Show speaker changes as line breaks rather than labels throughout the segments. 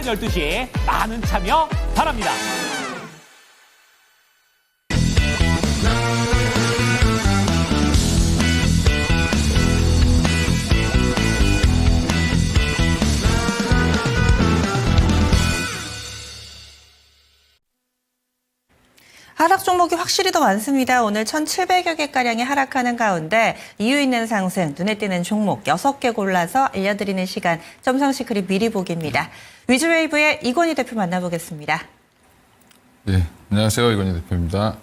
오전 12시 많은 참여 바랍니다.
하락 종목이 확실히 더 많습니다. 오늘 1,700여 개가량이 하락하는 가운데 이유 있는 상승, 눈에 띄는 종목 6개 골라서 알려드리는 시간, 점상식 그립 미리 보기입니다. 위즈웨이브의 이건희 대표 만나보겠습니다.
네, 안녕하세요. 이건희 대표입니다.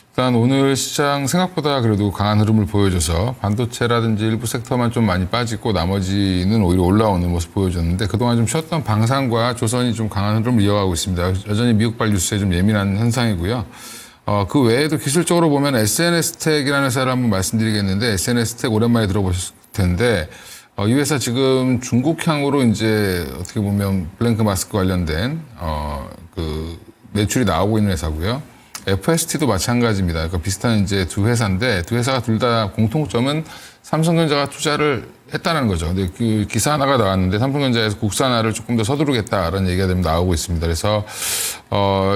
일단 오늘 시장 생각보다 그래도 강한 흐름을 보여줘서 반도체라든지 일부 섹터만 좀 많이 빠지고 나머지는 오히려 올라오는 모습 보여줬는데 그동안 좀 쉬었던 방산과 조선이 좀 강한 흐름을 이어가고 있습니다. 여전히 미국발 뉴스에 좀 예민한 현상이고요. 그 외에도 기술적으로 보면 SNS텍이라는 회사를 한번 말씀드리겠는데 SNS텍 오랜만에 들어보셨을 텐데 이 회사 지금 중국향으로 이제 어떻게 보면 블랭크 마스크 관련된 그 매출이 나오고 있는 회사고요. FST도 마찬가지입니다. 그러니까 비슷한 이제 두 회사인데 두 회사가 둘 다 공통점은 삼성전자가 투자를 했다는 거죠. 근데 그 기사 하나가 나왔는데 삼성전자에서 국산화를 조금 더 서두르겠다라는 얘기가 지금 나오고 있습니다. 그래서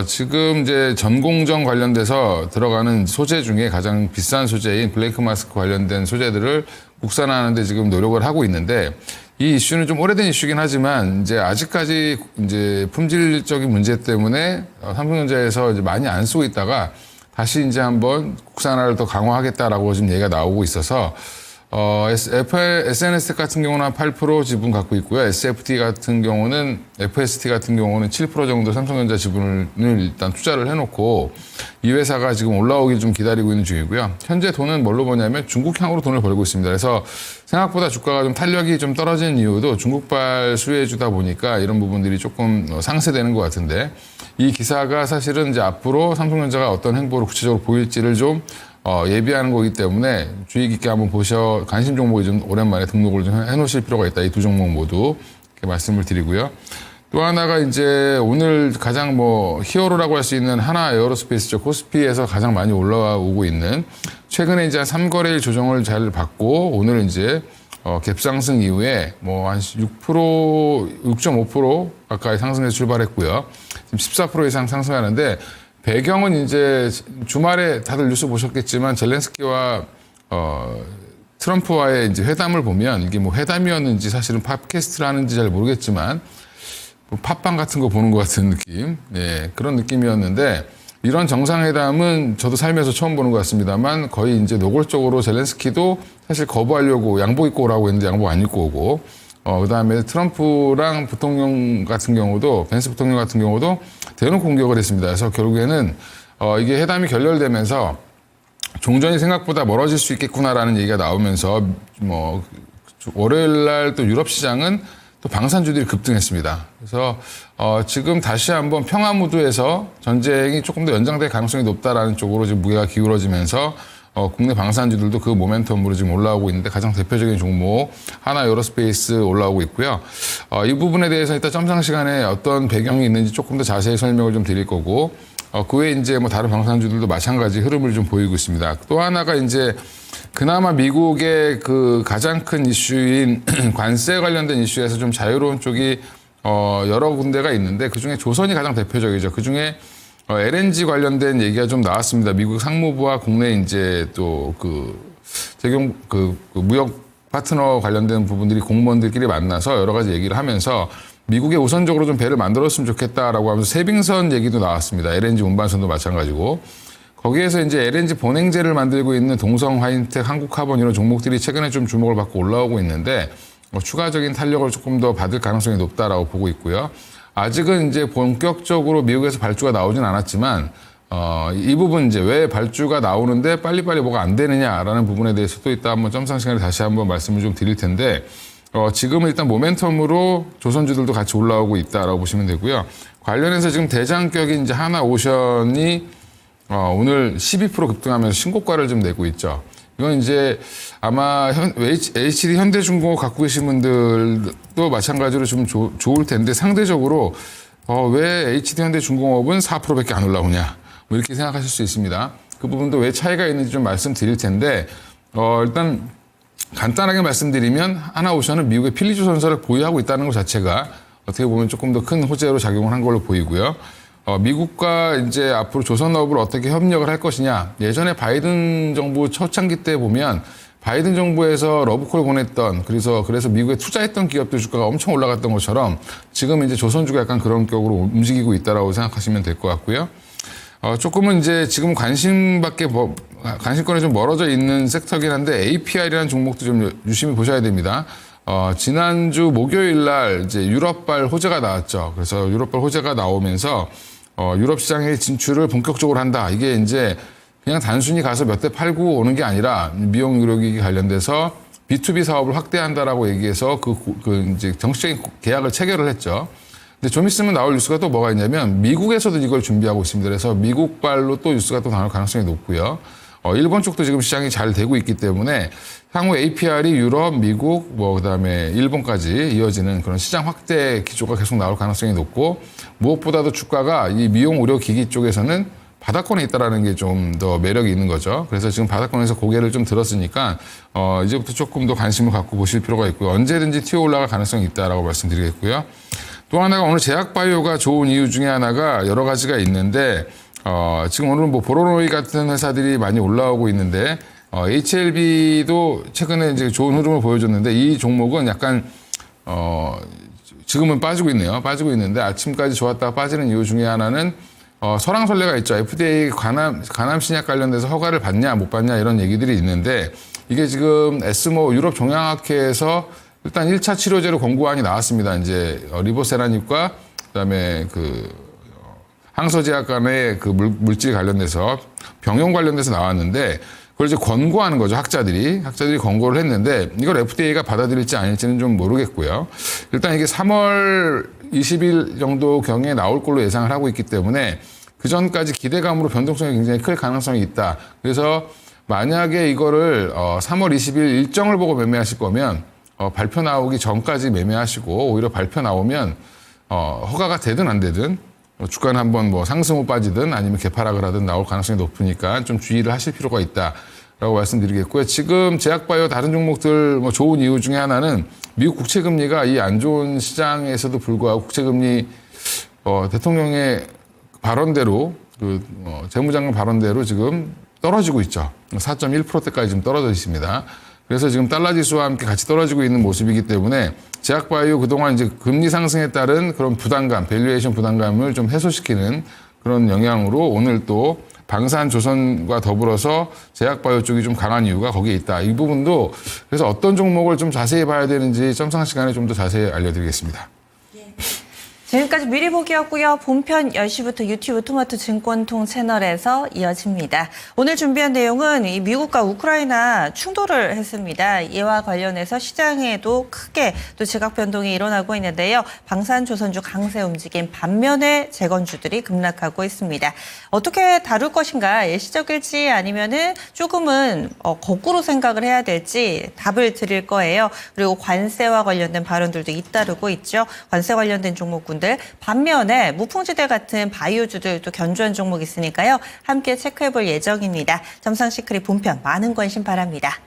지금 이제 전공정 관련돼서 들어가는 소재 중에 가장 비싼 소재인 블레이크 마스크 관련된 소재들을 국산화하는데 지금 노력을 하고 있는데 이 이슈는 좀 오래된 이슈긴 하지만 이제 아직까지 이제 품질적인 문제 때문에 삼성전자에서 이제 많이 안 쓰고 있다가 다시 이제 한번 국산화를 더 강화하겠다라고 지금 얘기가 나오고 있어서 SNS 같은 경우는 한 8% 지분 갖고 있고요. SFT 같은 경우는, FST 같은 경우는 7% 정도 삼성전자 지분을 일단 투자를 해놓고 이 회사가 지금 올라오길 좀 기다리고 있는 중이고요. 현재 돈은 뭘로 버냐면 중국향으로 돈을 벌고 있습니다. 그래서 생각보다 주가가 좀 탄력이 좀 떨어지는 이유도 중국발 수혜주다 보니까 이런 부분들이 조금 상쇄되는 것 같은데 이 기사가 사실은 이제 앞으로 삼성전자가 어떤 행보를 구체적으로 보일지를 좀 예비하는 거기 때문에 주의 깊게 한번 관심 종목이 좀 오랜만에 등록을 좀 해놓으실 필요가 있다. 이 두 종목 모두 이렇게 말씀을 드리고요. 또 하나가 이제 오늘 가장 히어로라고 할 수 있는 하나 에어로스페이스죠. 코스피에서 가장 많이 올라오고 있는 최근에 이제 3거래일 조정을 잘 받고 오늘 이제 갭상승 이후에 한 6.5% 가까이 상승해서 출발했고요. 지금 14% 이상 상승하는데 배경은 이제 주말에 다들 뉴스 보셨겠지만 젤렌스키와 트럼프와의 이제 회담을 보면 이게 회담이었는지 사실은 팟캐스트를 하는지 잘 모르겠지만 팟빵 같은 거 보는 것 같은 느낌, 네, 그런 느낌이었는데 이런 정상회담은 저도 살면서 처음 보는 것 같습니다만 거의 이제 노골적으로 젤렌스키도 사실 거부하려고 양복 입고 오라고 했는데 양복 안 입고 오고 그다음에 트럼프랑 부통령 같은 경우도 벤스 부통령 같은 경우도 대놓고 공격을 했습니다. 그래서 결국에는 이게 회담이 결렬되면서 종전이 생각보다 멀어질 수 있겠구나라는 얘기가 나오면서 월요일 날 또 유럽 시장은 또 방산주들이 급등했습니다. 그래서 지금 다시 한번 평화 무드에서 전쟁이 조금 더 연장될 가능성이 높다라는 쪽으로 지금 무게가 기울어지면서 국내 방산주들도 그 모멘텀으로 지금 올라오고 있는데 가장 대표적인 종목 하나 에어로스페이스 올라오고 있고요. 이 부분에 대해서 이따 점상 시간에 어떤 배경이 있는지 조금 더 자세히 설명을 좀 드릴 거고 그 외에 이제 다른 방산주들도 마찬가지 흐름을 좀 보이고 있습니다. 또 하나가 이제 그나마 미국의 그 가장 큰 이슈인 관세 관련된 이슈에서 좀 자유로운 쪽이 여러 군데가 있는데 그중에 조선이 가장 대표적이죠. 그중에 LNG 관련된 얘기가 좀 나왔습니다. 미국 상무부와 국내 이제 또 무역 파트너 관련된 부분들이 공무원들끼리 만나서 여러 가지 얘기를 하면서 미국에 우선적으로 좀 배를 만들었으면 좋겠다라고 하면서 세빙선 얘기도 나왔습니다. LNG 운반선도 마찬가지고. 거기에서 이제 LNG 본행제를 만들고 있는 동성 화인텍, 한국카본 이런 종목들이 최근에 좀 주목을 받고 올라오고 있는데 추가적인 탄력을 조금 더 받을 가능성이 높다라고 보고 있고요. 아직은 이제 본격적으로 미국에서 발주가 나오진 않았지만 이 부분 이제 왜 발주가 나오는데 빨리빨리 뭐가 안 되느냐라는 부분에 대해서도 이따 한번 점상 시간에 다시 한번 말씀을 좀 드릴 텐데 지금은 일단 모멘텀으로 조선주들도 같이 올라오고 있다라고 보시면 되고요. 관련해서 지금 대장격인 이제 하나오션이 오늘 12% 급등하면서 신고가를 좀 내고 있죠. 이건 이제 아마 HD 현대중공업 갖고 계신 분들도 마찬가지로 좀 좋을 텐데 상대적으로 왜 HD 현대중공업은 4%밖에 안 올라오냐 이렇게 생각하실 수 있습니다. 그 부분도 왜 차이가 있는지 좀 말씀드릴 텐데 일단 간단하게 말씀드리면 하나오션은 미국의 필리조선사를 보유하고 있다는 것 자체가 어떻게 보면 조금 더 큰 호재로 작용을 한 걸로 보이고요. 미국과 이제 앞으로 조선업을 어떻게 협력을 할 것이냐. 예전에 바이든 정부 초창기 때 보면 바이든 정부에서 러브콜 보냈던 그래서 미국에 투자했던 기업들 주가가 엄청 올라갔던 것처럼 지금 이제 조선주가 약간 그런 격으로 움직이고 있다라고 생각하시면 될 것 같고요. 조금은 이제 지금 관심권에 좀 멀어져 있는 섹터긴 한데 APR이라는 종목도 좀 유심히 보셔야 됩니다. 지난주 목요일 날 이제 유럽발 호재가 나왔죠. 그래서 유럽발 호재가 나오면서 유럽 시장의 진출을 본격적으로 한다. 이게 이제 그냥 단순히 가서 몇 대 팔고 오는 게 아니라 미용 의료기기 관련돼서 B2B 사업을 확대한다라고 얘기해서 이제 정식적인 계약을 체결을 했죠. 근데 좀 있으면 나올 뉴스가 또 뭐가 있냐면 미국에서도 이걸 준비하고 있습니다. 그래서 미국발로 또 뉴스가 또 나올 가능성이 높고요. 일본 쪽도 지금 시장이 잘 되고 있기 때문에 향후 APR이 유럽, 미국, 그다음에 일본까지 이어지는 그런 시장 확대 기조가 계속 나올 가능성이 높고 무엇보다도 주가가 이 미용 의료기기 쪽에서는 바닥권에 있다라는 게 좀 더 매력이 있는 거죠. 그래서 지금 바닥권에서 고개를 좀 들었으니까 이제부터 조금 더 관심을 갖고 보실 필요가 있고요. 언제든지 튀어 올라갈 가능성이 있다라고 말씀드리겠고요. 또 하나가 오늘 제약바이오가 좋은 이유 중에 하나가 여러 가지가 있는데 지금 오늘 보로노이 같은 회사들이 많이 올라오고 있는데 HLB도 최근에 이제 좋은 흐름을 보여줬는데 이 종목은 약간 지금은 빠지고 있네요. 빠지고 있는데 아침까지 좋았다가 빠지는 이유 중에 하나는 설왕설래가 있죠. FDA 간암 신약 관련돼서 허가를 받냐 못 받냐 이런 얘기들이 있는데 이게 지금 에스모 유럽 종양학회에서 일단 1차 치료제로 권고안이 나왔습니다. 이제 리보세라닙과 그다음에 항서제약 간의 물질 관련돼서 병용 관련돼서 나왔는데 그걸 이제 권고하는 거죠. 학자들이 권고를 했는데 이걸 FDA가 받아들일지 아닐지는 좀 모르겠고요. 일단 이게 3월 20일 정도 경에 나올 걸로 예상을 하고 있기 때문에 그 전까지 기대감으로 변동성이 굉장히 클 가능성이 있다. 그래서 만약에 이거를 3월 20일 일정을 보고 매매하실 거면 발표 나오기 전까지 매매하시고 오히려 발표 나오면 허가가 되든 안 되든 주가는 한번 상승 후 빠지든 아니면 개파락을 하든 나올 가능성이 높으니까 좀 주의를 하실 필요가 있다라고 말씀드리겠고요. 지금 제약바이오 다른 종목들 좋은 이유 중에 하나는 미국 국채금리가 이 안 좋은 시장에서도 불구하고 국채금리 대통령의 발언대로 재무장관 발언대로 지금 떨어지고 있죠. 4.1%대까지 지금 떨어져 있습니다. 그래서 지금 달러 지수와 함께 같이 떨어지고 있는 모습이기 때문에 제약바이오 그동안 이제 금리 상승에 따른 그런 부담감, 밸류에이션 부담감을 좀 해소시키는 그런 영향으로 오늘 또 방산조선과 더불어서 제약바이오 쪽이 좀 강한 이유가 거기에 있다. 이 부분도 그래서 어떤 종목을 좀 자세히 봐야 되는지 점상 시간에 좀 더 자세히 알려드리겠습니다.
지금까지 미리 보기였고요. 본편 10시부터 유튜브 토마토 증권통 채널에서 이어집니다. 오늘 준비한 내용은 이 미국과 우크라이나 충돌을 했습니다. 이와 관련해서 시장에도 크게 또 지각 변동이 일어나고 있는데요. 방산조선주 강세 움직임 반면에 재건주들이 급락하고 있습니다. 어떻게 다룰 것인가 일시적일지 아니면은 조금은 거꾸로 생각을 해야 될지 답을 드릴 거예요. 그리고 관세와 관련된 발언들도 잇따르고 있죠. 관세 관련된 종목군 반면에 무풍지대 같은 바이오주들도 견조한 종목 있으니까요. 함께 체크해볼 예정입니다. 점상시크릿 본편 많은 관심 바랍니다.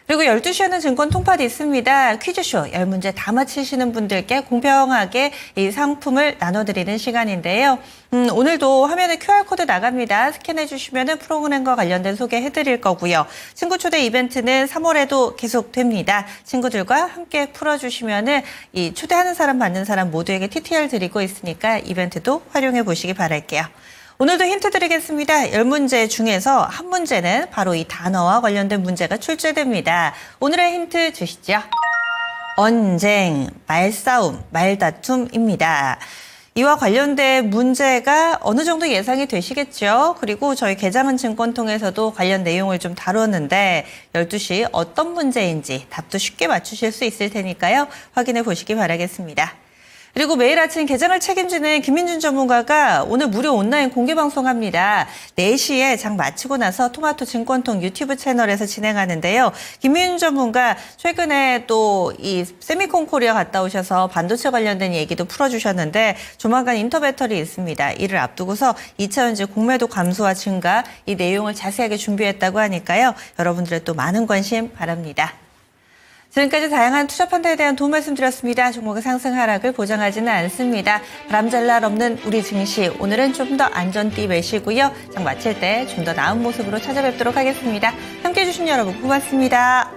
그리고 12시에는 증권 통팟이 있습니다. 퀴즈쇼 10문제 다 맞히시는 분들께 공평하게 이 상품을 나눠드리는 시간인데요. 오늘도 화면에 QR코드 나갑니다. 스캔해 주시면 프로그램과 관련된 소개해드릴 거고요. 친구 초대 이벤트는 3월에도 계속됩니다. 친구들과 함께 풀어주시면 이 초대하는 사람 받는 사람 모두에게 TTR 드리고 있으니까 이벤트도 활용해 보시기 바랄게요. 오늘도 힌트 드리겠습니다. 10문제 중에서 한 문제는 바로 이 단어와 관련된 문제가 출제됩니다. 오늘의 힌트 주시죠. 언쟁, 말싸움, 말다툼입니다. 이와 관련된 문제가 어느 정도 예상이 되시겠죠? 그리고 저희 개장은 증권통에서도 관련 내용을 좀 다뤘는데 12시 어떤 문제인지 답도 쉽게 맞추실 수 있을 테니까요. 확인해 보시기 바라겠습니다. 그리고 매일 아침 개장을 책임지는 김민준 전문가가 오늘 무료 온라인 공개 방송합니다. 4시에 장 마치고 나서 토마토 증권통 유튜브 채널에서 진행하는데요. 김민준 전문가 최근에 또 이 세미콘 코리아 갔다 오셔서 반도체 관련된 얘기도 풀어주셨는데 조만간 인터배터리 있습니다. 이를 앞두고서 2차전지 공매도 감소와 증가 이 내용을 자세하게 준비했다고 하니까요. 여러분들의 또 많은 관심 바랍니다. 지금까지 다양한 투자 판단에 대한 도움 말씀드렸습니다. 종목의 상승 하락을 보장하지는 않습니다. 바람 잘 날 없는 우리 증시, 오늘은 좀 더 안전띠 매시고요. 장 마칠 때 좀 더 나은 모습으로 찾아뵙도록 하겠습니다. 함께해 주신 여러분 고맙습니다.